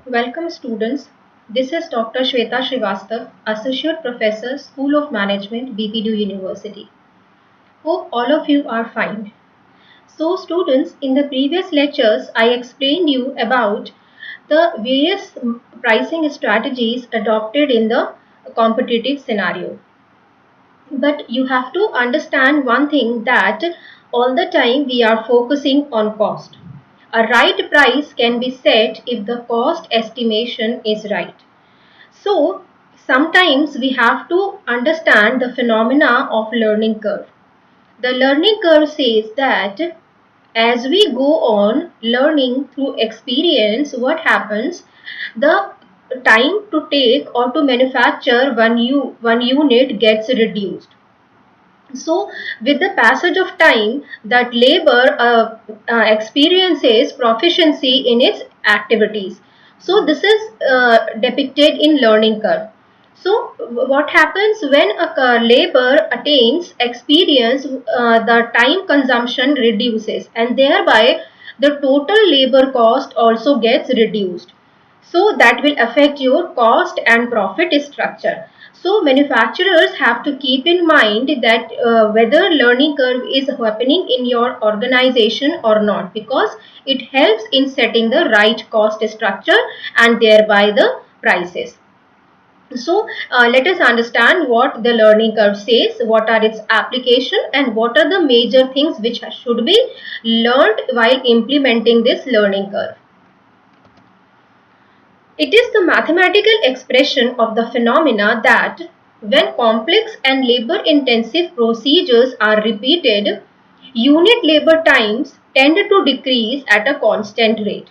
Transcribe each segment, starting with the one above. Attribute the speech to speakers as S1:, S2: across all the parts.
S1: Welcome students. This is Dr. Shweta Srivastav, Associate Professor, School of Management, BPDU University. Hope all of you are fine. So students, in the previous lectures, I explained you about the various pricing strategies adopted in the competitive scenario. But you have to understand one thing, that all the time we are focusing on cost. A right price can be set if the cost estimation is right. So sometimes we have to understand the phenomena of learning curve. The learning curve says that as we go on learning through experience, what happens? The time to take or to manufacture one unit gets reduced. So with the passage of time, that labor experiences proficiency in its activities. So this is depicted in learning curve. So what happens when a labor attains experience, the time consumption reduces, and thereby the total labor cost also gets reduced. So that will affect your cost and profit structure. So manufacturers have to keep in mind that whether learning curve is happening in your organization or not, because it helps in setting the right cost structure and thereby the prices. So let us understand what the learning curve says, what are its application, and what are the major things which should be learned while implementing this learning curve. It is the mathematical expression of the phenomena that when complex and labor-intensive procedures are repeated, unit labor times tend to decrease at a constant rate.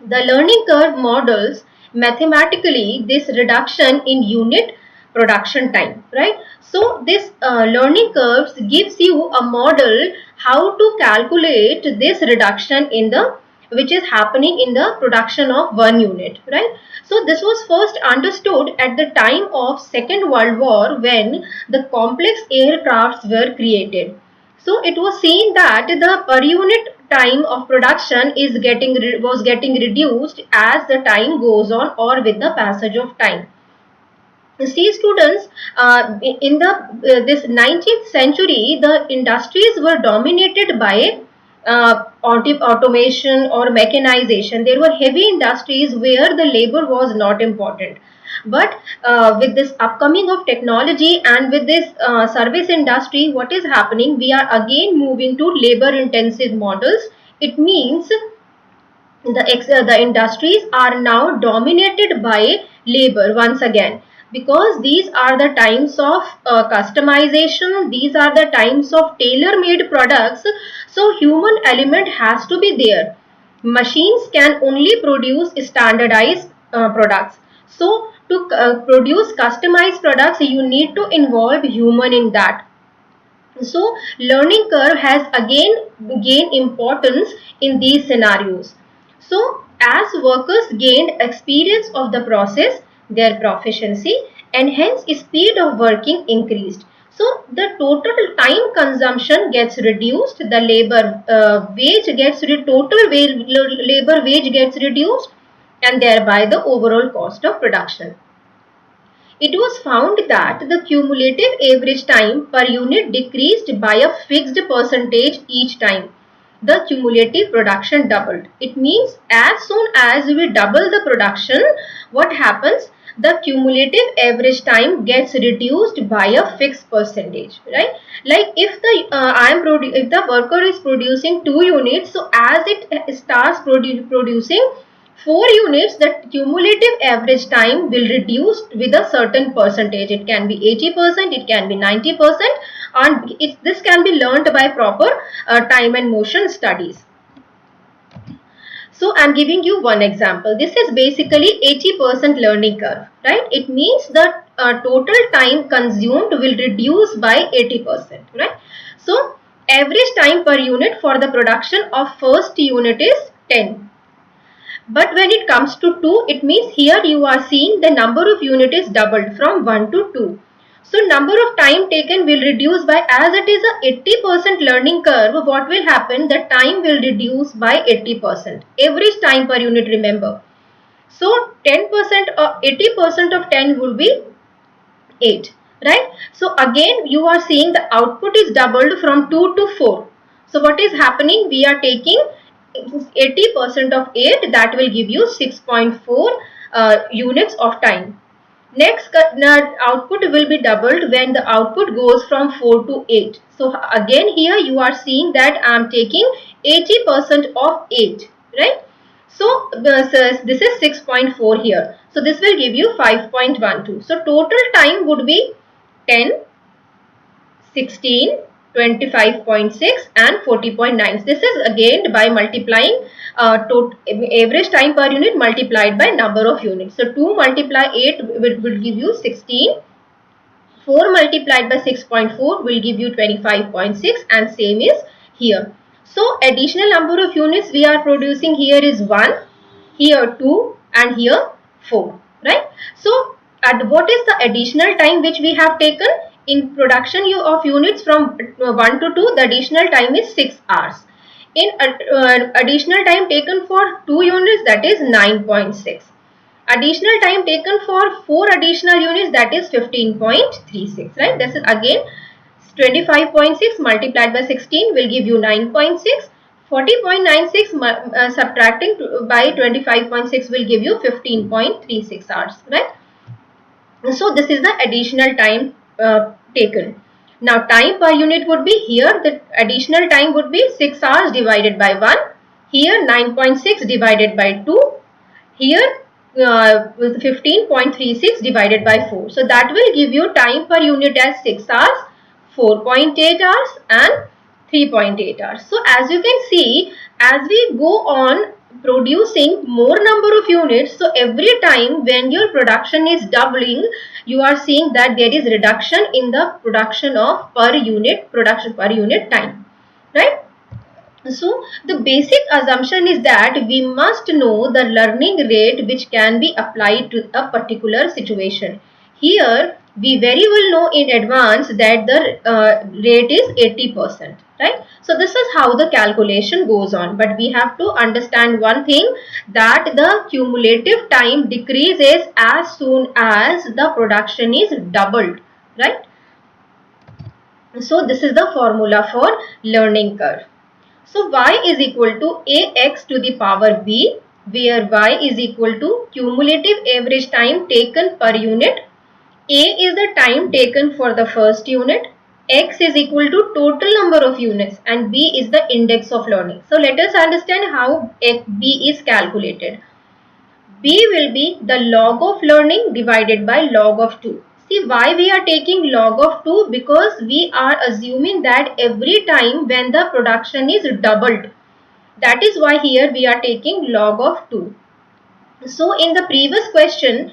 S1: The learning curve models mathematically this reduction in unit production time, right? So this learning curves gives you a model how to calculate this reduction in the which is happening in the production of one unit, right? So this was first understood at the time of Second World War when the complex aircrafts were created. So it was seen that the per unit time of production was getting reduced as the time goes on or with the passage of time. See students, in the this 19th century, the industries were dominated by automation or mechanization. There were heavy industries where the labor was not important. But with this upcoming of technology and with this service industry, what is happening? We are again moving to labor intensive models. It means the industries are now dominated by labor once again, because these are the times of customization, these are the times of tailor made products. So human element has to be there. Machines can only produce standardized products. So to produce customized products, you need to involve human in that. So learning curve has again gained importance in these scenarios. So as workers gained experience of the process, their proficiency and hence speed of working increased. So the total time consumption gets reduced, the labor wage gets total labor wage gets reduced, and thereby the overall cost of production. It was found that the cumulative average time per unit decreased by a fixed percentage each time the cumulative production doubled. It means as soon as we double the production, what happens? The cumulative average time gets reduced by a fixed percentage, right? Like if if the worker is producing 2 units, so as it starts producing 4 units, the cumulative average time will reduce with a certain percentage. It can be 80%, it can be 90%, and this can be learned by proper time and motion studies. So I'm giving you one example. This is basically 80% learning curve, right? It means that total time consumed will reduce by 80%, right? So average time per unit for the production of first unit is 10. But when it comes to 2, it means here you are seeing the number of units is doubled from 1 to 2. So number of time taken will reduce by, as it is a 80% learning curve, what will happen? The time will reduce by 80%. Average time per unit, remember. So 10% or 80% of 10 would be 8, right? So again you are seeing the output is doubled from 2 to 4. So what is happening? We are taking 80% of 8, that will give you 6.4 units of time. Next output will be doubled when the output goes from 4 to 8. So again here you are seeing that I am taking 80% of 8, right? So this is 6.4 here. So this will give you 5.12. So total time would be 10, 16, 25.6 and 40.9. This is again by multiplying average time per unit multiplied by number of units. So 2 multiply 8 will give you 16. 4 multiplied by 6.4 will give you 25.6, and same is here. So additional number of units we are producing here is 1, here 2 and here 4, right? So what is the additional time which we have taken? In production of units from 1 to 2, the additional time is 6 hours. In additional time taken for 2 units, that is 9.6. Additional time taken for 4 additional units, that is 15.36, right? This is again 25.6 multiplied by 16 will give you 9.6. 40.96 subtracting by 25.6 will give you 15.36 hours, right? So this is the additional time taken. Now time per unit would be here, the additional time would be 6 hours divided by 1, here 9.6 divided by 2, here 15.36 divided by 4. So that will give you time per unit as 6 hours, 4.8 hours and 3.8 hours. So as you can see, as we go on producing more number of units, so every time when your production is doubling, you are seeing that there is reduction in the production of production per unit time, right? So the basic assumption is that we must know the learning rate which can be applied to a particular situation. Here we very well know in advance that the rate is 80%, right? So this is how the calculation goes on, but we have to understand one thing, that the cumulative time decreases as soon as the production is doubled, right? So this is the formula for learning curve. So y is equal to ax to the power b, where y is equal to cumulative average time taken per unit. A is the time taken for the first unit. X is equal to total number of units and b is the index of learning. So let us understand how b is calculated. B will be the log of learning divided by log of 2. See why we are taking log of 2? Because we are assuming that every time when the production is doubled. That is why here we are taking log of 2. So in the previous question,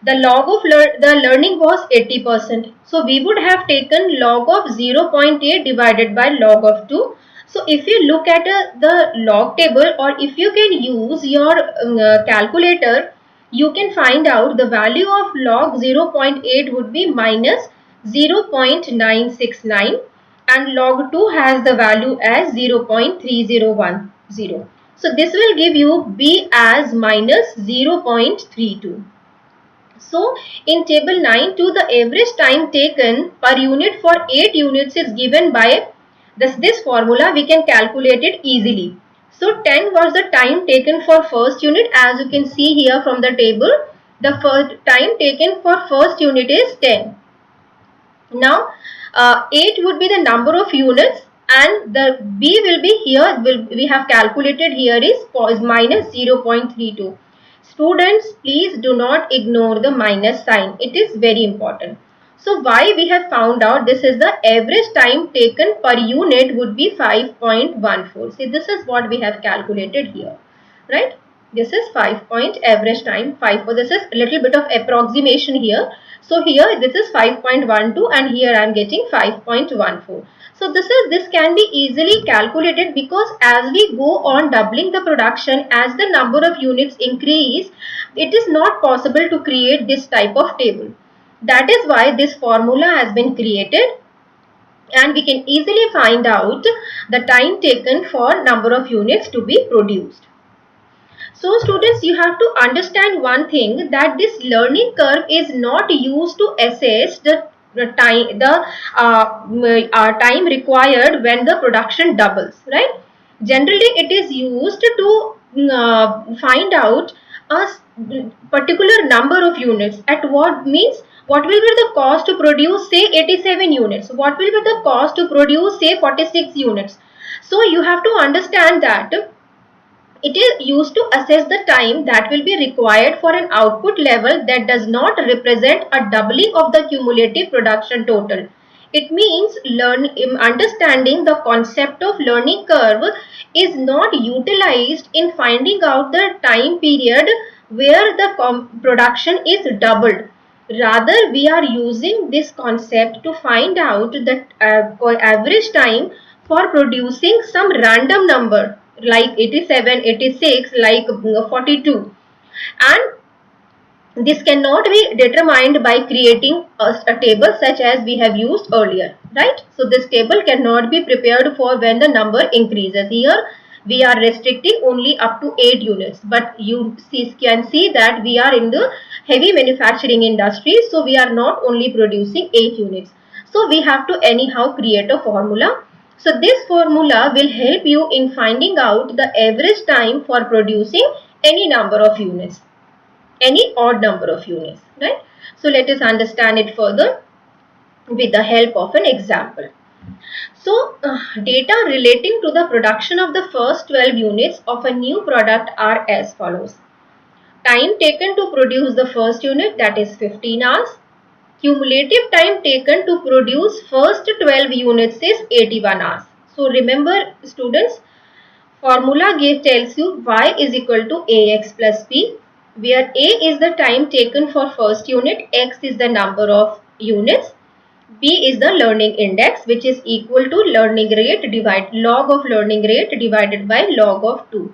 S1: the log of the learning was 80%. So we would have taken log of 0.8 divided by log of 2. So if you look at the log table, or if you can use your calculator, you can find out the value of log 0.8 would be minus 0.969 and log 2 has the value as 0.3010. So this will give you B as minus 0.32. So in table 9.2, the average time taken per unit for 8 units is given by this formula. We can calculate it easily. So 10 was the time taken for first unit. As you can see here from the table, the first time taken for first unit is 10. Now 8 would be the number of units, and the B will be here, we have calculated here is minus 0.32. Students, please do not ignore the minus sign. It is very important. So why we have found out this is the average time taken per unit would be 5.14. See, this is what we have calculated here, right? This is 5 point average time 5. This is a little bit of approximation here. So here this is 5.12 and here I am getting 5.14. So this can be easily calculated, because as we go on doubling the production, as the number of units increase, it is not possible to create this type of table. That is why this formula has been created, and we can easily find out the time taken for number of units to be produced. So students, you have to understand one thing, that this learning curve is not used to assess the time required when the production doubles, right? Generally, it is used to find out a particular number of units. At what means, what will be the cost to produce say 87 units? What will be the cost to produce say 46 units? So you have to understand that it is used to assess the time that will be required for an output level that does not represent a doubling of the cumulative production total. It means understanding the concept of learning curve is not utilized in finding out the time period where the production is doubled. Rather, we are using this concept to find out the average time for producing some random number like 87, 86, like 42. And this cannot be determined by creating a table such as we have used earlier, right? So this table cannot be prepared for when the number increases. Here we are restricting only up to 8 units, but you can see that we are in the heavy manufacturing industry, so we are not only producing 8 units. So we have to anyhow create a formula. So this formula will help you in finding out the average time for producing any number of units, any odd number of units, right? So let us understand it further with the help of an example. So data relating to the production of the first 12 units of a new product are as follows. Time taken to produce the first unit, that is 15 hours. Cumulative time taken to produce first 12 units is 81 hours. So remember students, formula tells you y is equal to ax plus b, where a is the time taken for first unit, x is the number of units, b is the learning index, which is equal to learning rate divided log of learning rate divided by log of 2.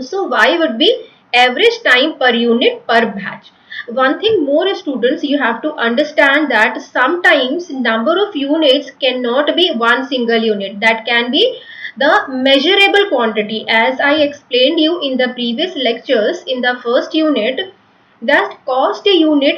S1: So y would be average time per unit per batch. One thing more students, you have to understand that sometimes number of units cannot be one single unit. That can be the measurable quantity. As I explained you in the previous lectures in the first unit, that cost unit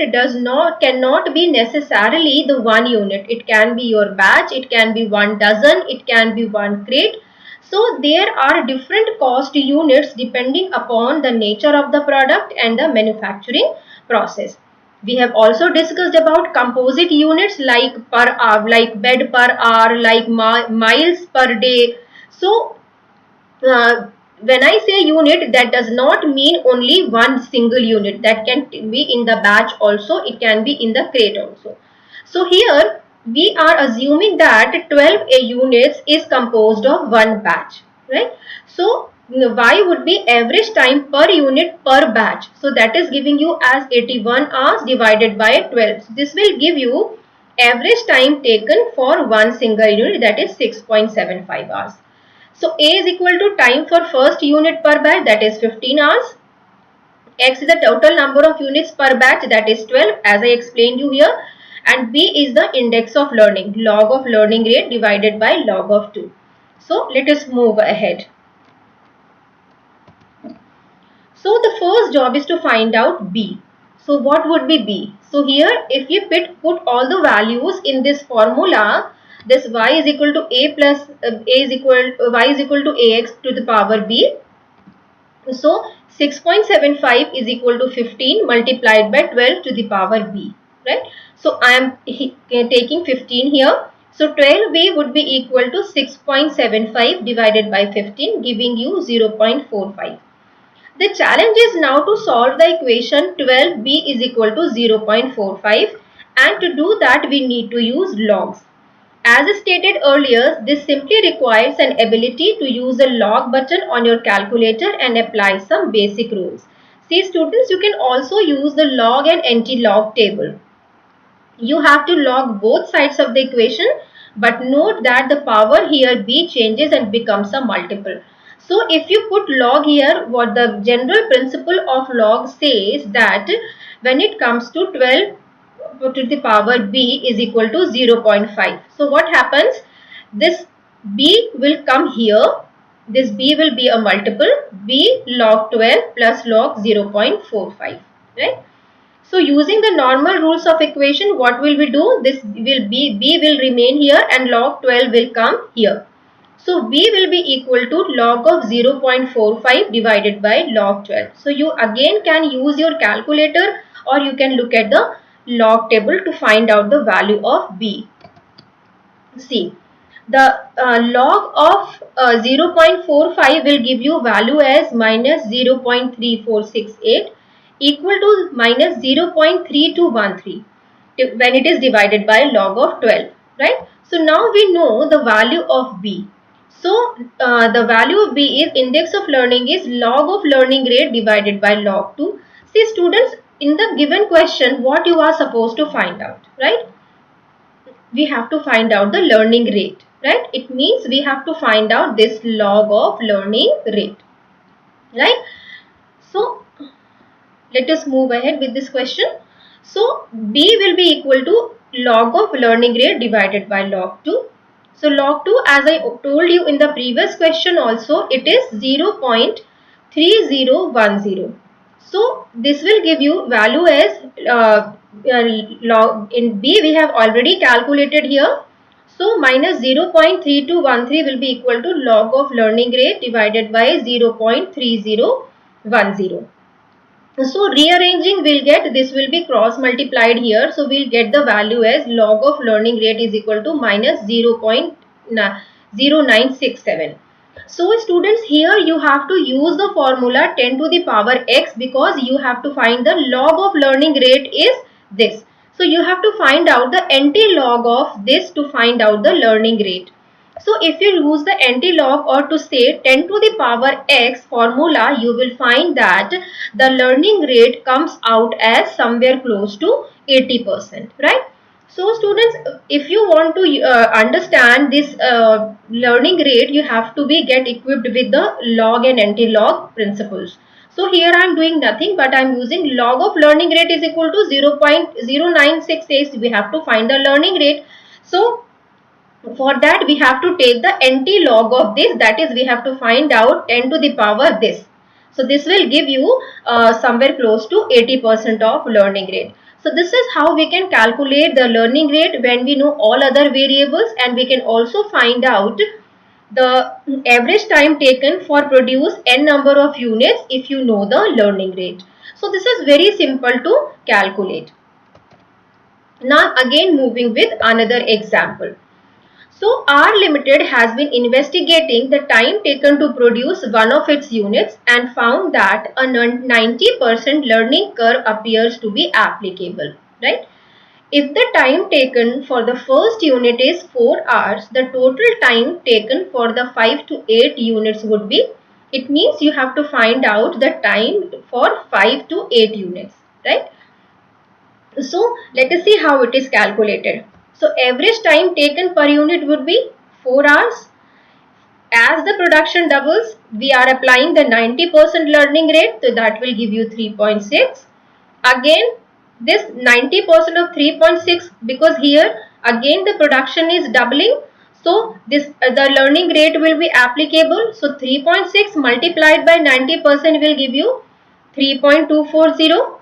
S1: cannot be necessarily the one unit. It can be your batch, it can be 1 dozen, it can be 1 crate. So there are different cost units depending upon the nature of the product and the manufacturing process. We have also discussed about composite units like per hour, like bed per hour, like miles per day. So when I say unit, that does not mean only one single unit. That can be in the batch also, it can be in the crate also. So here we are assuming that 12 units is composed of one batch, right? So y would be average time per unit per batch. So that is giving you as 81 hours divided by 12. So this will give you average time taken for one single unit, that is 6.75 hours. So A is equal to time for first unit per batch, that is 15 hours. X is the total number of units per batch, that is 12, as I explained you here. And B is the index of learning, log of learning rate divided by log of 2. So let us move ahead. So the first job is to find out B. So what would be B? So here if you put all the values in this formula, this y is equal to a plus y is equal to ax to the power b. So 6.75 is equal to 15 multiplied by 12 to the power b, right? So I am taking 15 here. So 12b would be equal to 6.75 divided by 15, giving you 0.45. The challenge is now to solve the equation 12b is equal to 0.45, and to do that we need to use logs. As stated earlier, this simply requires an ability to use the log button on your calculator and apply some basic rules. See students, you can also use the log and anti-log table. You have to log both sides of the equation, but note that the power here b changes and becomes a multiple. So if you put log here, what the general principle of log says that when it comes to 12 to the power b is equal to 0.5. So what happens? This b will come here This b will be a multiple, b log 12 plus log 0.45, right? So using the normal rules of equation, what will we do? This will be, b will remain here and log 12 will come here. So b will be equal to log of 0.45 divided by log 12. So you again can use your calculator or you can look at the log table to find out the value of b. See, the log of 0.45 will give you value as minus 0.3468 equal to minus 0.3213 when it is divided by log of 12, right? So now we know the value of b. So the value of b is index of learning is log of learning rate divided by log 2. See students, in the given question what you are supposed to find out, right? We have to find out the learning rate, right? It means we have to find out this log of learning rate, right? So let us move ahead with this question. So b will be equal to log of learning rate divided by log 2. So log 2, as I told you in the previous question also, it is 0.3010. So this will give you value as log, in b we have already calculated here. So minus 0.3213 will be equal to log of learning rate divided by 0.3010. So rearranging, we'll get this will be cross multiplied here. So we'll get the value as log of learning rate is equal to minus 0.0967. So students, here you have to use the formula 10 to the power x because you have to find the log of learning rate is this. So you have to find out the anti-log of this to find out the learning rate. So if you use the anti-log or to say 10 to the power x formula, you will find that the learning rate comes out as somewhere close to 80%, right? So students, if you want to understand this learning rate, you have to be get equipped with the log and anti-log principles. So here I am doing nothing but I am using log of learning rate is equal to 0.0968. We have to find the learning rate. So for that we have to take the anti-log of this, that is we have to find out 10 to the power this. So this will give you somewhere close to 80% of learning rate. So this is how we can calculate the learning rate when we know all other variables, and we can also find out the average time taken for produce n number of units if you know the learning rate. So this is very simple to calculate. Now again moving with another example. So R Limited has been investigating the time taken to produce one of its units and found that a 90% learning curve appears to be applicable, right? If the time taken for the first unit is 4 hours, the total time taken for the 5 to 8 units would be, it means you have to find out the time for 5 to 8 units, right? So let us see how it is calculated. So average time taken per unit would be 4 hours. As the production doubles, we are applying the 90% learning rate, so that will give you 3.6. Again, this 90% of 3.6, because here again the production is doubling, so this the learning rate will be applicable. So 3.6 multiplied by 90% will give you 3.240.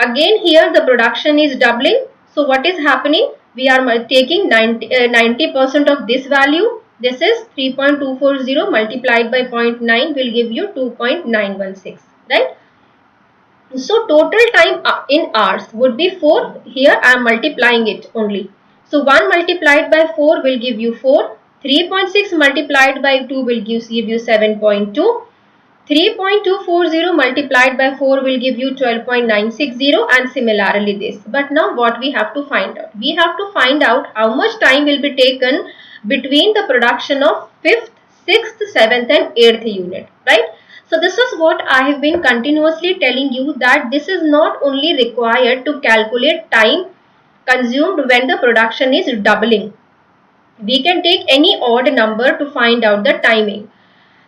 S1: Again here the production is doubling. So what is happening? We are taking 90% of this value. This is 3.240 multiplied by 0.9 will give you 2.916, right? So total time in hours would be 4. Here I am multiplying it only. So 1 multiplied by 4 will give you 4. 3.6 multiplied by 2 will give you 7.2. 3.240 multiplied by 4 will give you 12.960, and similarly this. But now what we have to find out? We have to find out how much time will be taken between the production of 5th, 6th, 7th and 8th unit, right? So this is what I have been continuously telling you, that this is not only required to calculate time consumed when the production is doubling. We can take any odd number to find out the timing.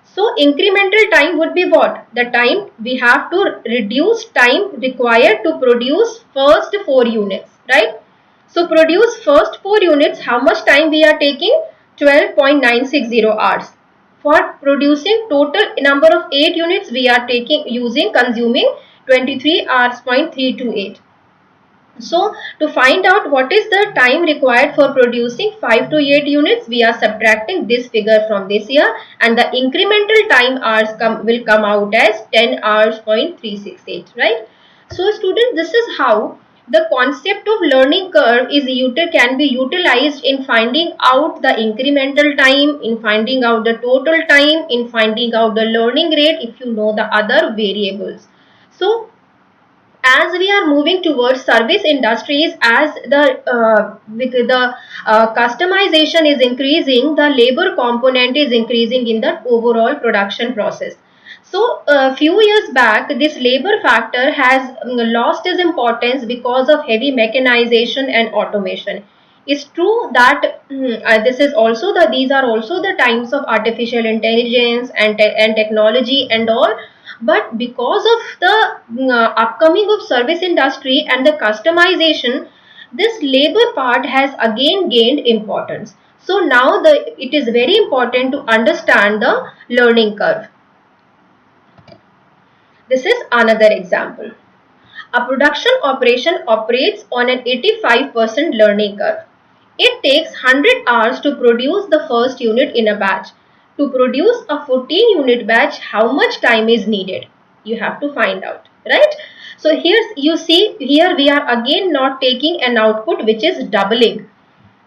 S1: So incremental time would be what? The time we have to reduce time required to produce first 4 units, right? So produce first 4 units, how much time we are taking? 12.960 hours. For producing total number of 8 units, we are consuming 23 hours point 328. So to find out what is the time required for producing 5 to 8 units, we are subtracting this figure from this year, and the incremental time hours will come out as 10 hours point 368, right? So student, this is how the concept of learning curve can be utilized in finding out the incremental time, in finding out the total time, in finding out the learning rate if you know the other variables. So as we are moving towards service industries, as the customization is increasing, the labor component is increasing in the overall production process. So a few years back, this labor factor has lost its importance because of heavy mechanization and automation. It's true that these are also the times of artificial intelligence and technology and all, but because of the upcoming of service industry and the customization, this labor part has again gained importance. So now it is very important to understand the learning curve. This is another example. A production operation operates on an 85% learning curve. It takes 100 hours to produce the first unit in a batch. To produce a 14 unit batch, how much time is needed? You have to find out, right? So here we are again not taking an output which is doubling.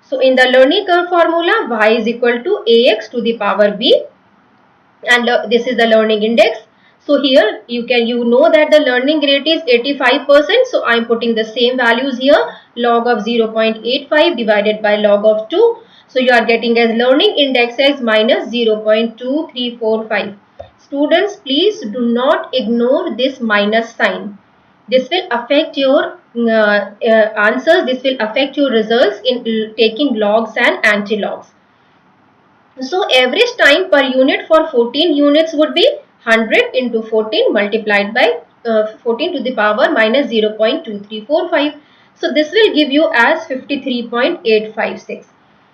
S1: So in the learning curve formula, y is equal to ax to the power b, and this is the learning index. So here you know that the learning rate is 85%. So I am putting the same values here, log of 0.85 divided by log of 2. So you are getting as learning index as minus 0.2345. Students, please do not ignore this minus sign. This will affect your answers. This will affect your results in taking logs and anti-logs. So average time per unit for 14 units would be 100 into 14 multiplied by 14 to the power minus 0.2345. So this will give you as 53.856.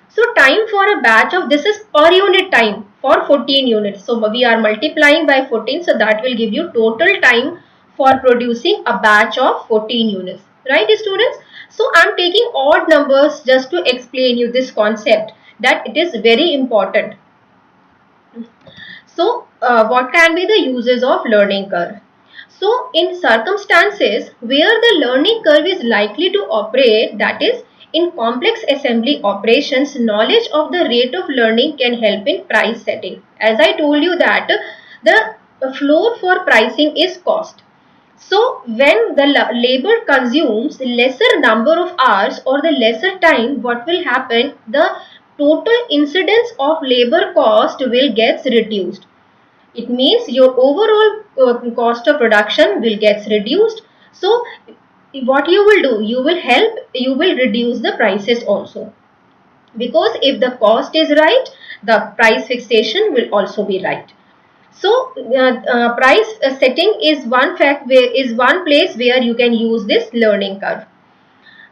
S1: So time for a batch of this is per unit time for 14 units. So we are multiplying by 14. So that will give you total time for producing a batch of 14 units. Right, students? So I am taking odd numbers just to explain you this concept, that it is very important. So what can be the uses of learning curve? So in circumstances where the learning curve is likely to operate, that is in complex assembly operations, knowledge of the rate of learning can help in price setting. As I told you that the floor for pricing is cost. So when the labor consumes lesser number of hours or the lesser time, what will happen? The total incidence of labor cost will get reduced. It means your overall cost of production will get reduced. So what you will do? You will reduce the prices also. Because if the cost is right, the price fixation will also be right. So price setting is one place where you can use this learning curve.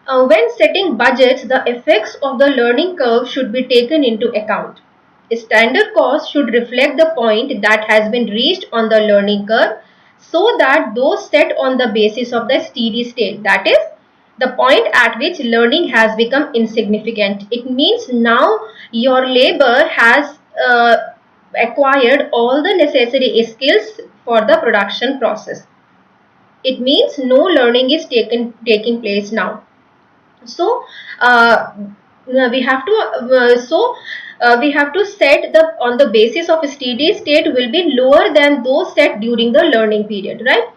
S1: When setting budgets, the effects of the learning curve should be taken into account. Standard cost should reflect the point that has been reached on the learning curve, so that those set on the basis of the steady state, that is the point at which learning has become insignificant. It means now your labor has acquired all the necessary skills for the production process. It means no learning is taking place now. So we have to we have to set on the basis of steady state will be lower than those set during the learning period, right?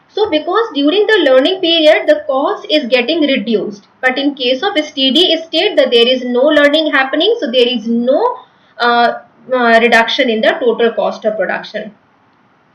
S1: So because during the learning period the cost is getting reduced, but in case of steady state that there is no learning happening, so there is no reduction in the total cost of production.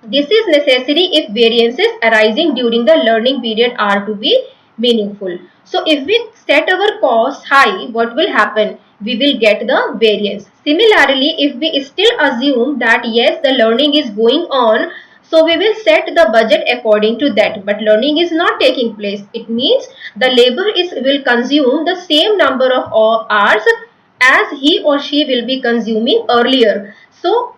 S1: This is necessary if variances arising during the learning period are to be meaningful. So if we set our costs high, what will happen? We will get the variance. Similarly, if we still assume that yes, the learning is going on, so we will set the budget according to that, but learning is not taking place. It means the labor will consume the same number of hours as he or she will be consuming earlier. So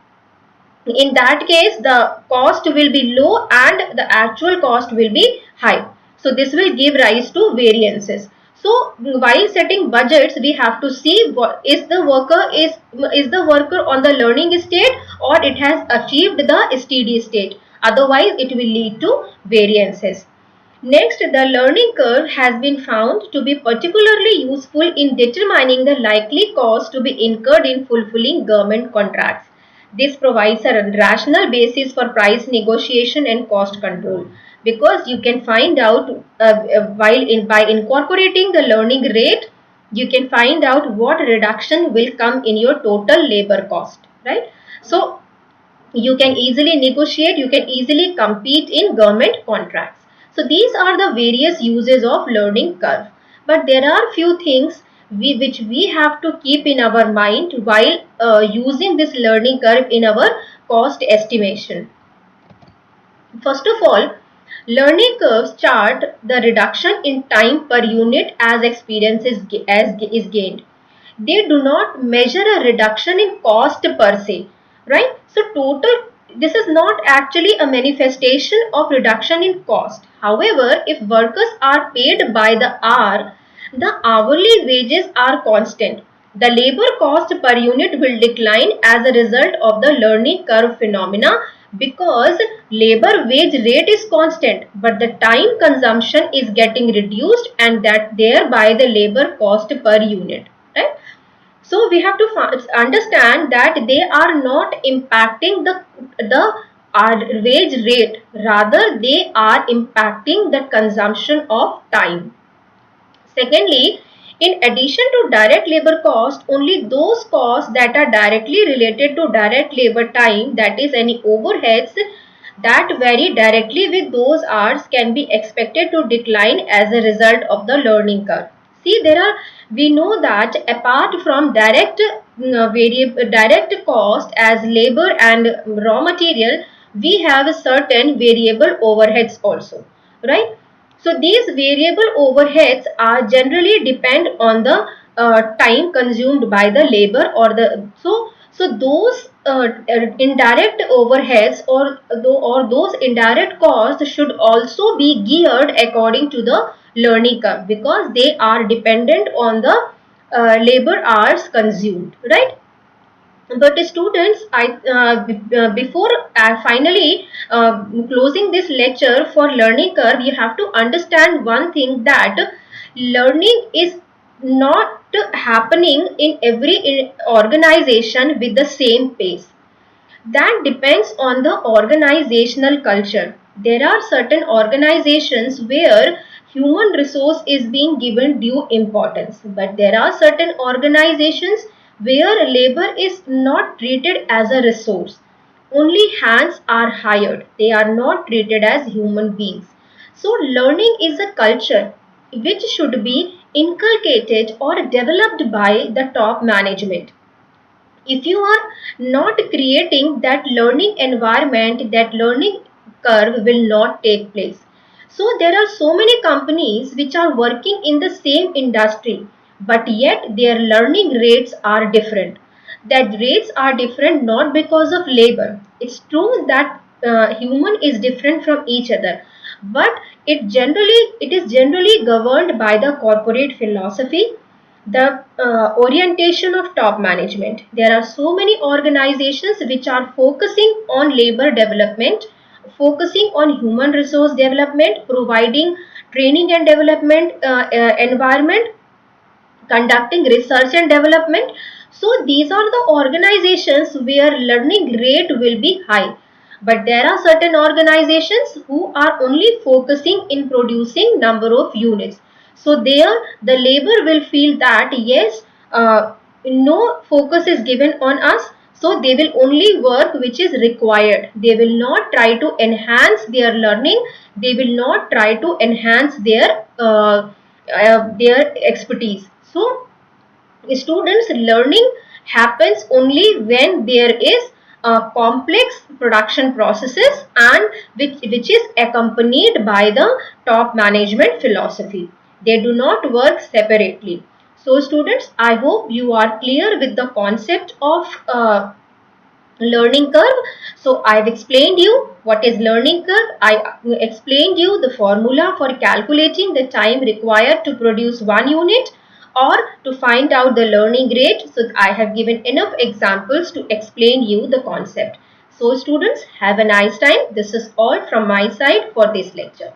S1: In that case, the cost will be low and the actual cost will be high. So this will give rise to variances. So while setting budgets, we have to see what is the worker on the learning state, or it has achieved the steady state. Otherwise, it will lead to variances. Next, the learning curve has been found to be particularly useful in determining the likely cost to be incurred in fulfilling government contracts. This provides a rational basis for price negotiation and cost control, because you can find out by incorporating the learning rate, you can find out what reduction will come in your total labor cost, right? So you can easily negotiate, you can easily compete in government contracts. So these are the various uses of learning curve. But there are few things which we have to keep in our mind while using this learning curve in our cost estimation. First of all, learning curves chart the reduction in time per unit as experience is gained. They do not measure a reduction in cost per se, right? So this is not actually a manifestation of reduction in cost. However, if workers are paid by the hour, the hourly wages are constant. The labor cost per unit will decline as a result of the learning curve phenomena, because labor wage rate is constant, but the time consumption is getting reduced, and that thereby the labor cost per unit, right? So we have to understand that they are not impacting the wage rate, rather they are impacting the consumption of time. Secondly, in addition to direct labor cost, only those costs that are directly related to direct labor time, that is any overheads that vary directly with those hours, can be expected to decline as a result of the learning curve. See, we know that apart from direct cost as labor and raw material, we have certain variable overheads also, right? So these variable overheads are generally depend on the time consumed by the labor, or those indirect overheads, or those indirect costs should also be geared according to the learning curve, because they are dependent on the labor hours consumed, right? But students, before finally closing this lecture for learning curve, you have to understand one thing, that learning is not happening in every organization with the same pace. That depends on the organizational culture. There are certain organizations where human resource is being given due importance, but there are certain organizations where labor is not treated as a resource. Only hands are hired, they are not treated as human beings. So learning is a culture which should be inculcated or developed by the top management. If you are not creating that learning environment, that learning curve will not take place. So there are so many companies which are working in the same industry, but yet their learning rates are different. That rates are different not because of labor. It's true that human is different from each other, but it is generally governed by the corporate philosophy, the orientation of top management. There are so many organizations which are focusing on labor development, focusing on human resource development, providing training and development environment, conducting research and development. So these are the organizations where learning rate will be high. But there are certain organizations who are only focusing in producing number of units. So there the labor will feel that yes, no focus is given on us. So they will only work which is required. They will not try to enhance their learning. They will not try to enhance their expertise. So students learning happens only when there is complex production processes, and which is accompanied by the top management philosophy. They do not work separately. So students, I hope you are clear with the concept of Learning curve. So I've explained you what is learning curve. I explained you the formula for calculating the time required to produce one unit or to find out the learning rate. So I have given enough examples to explain you the concept. So students, have a nice time. This is all from my side for this lecture.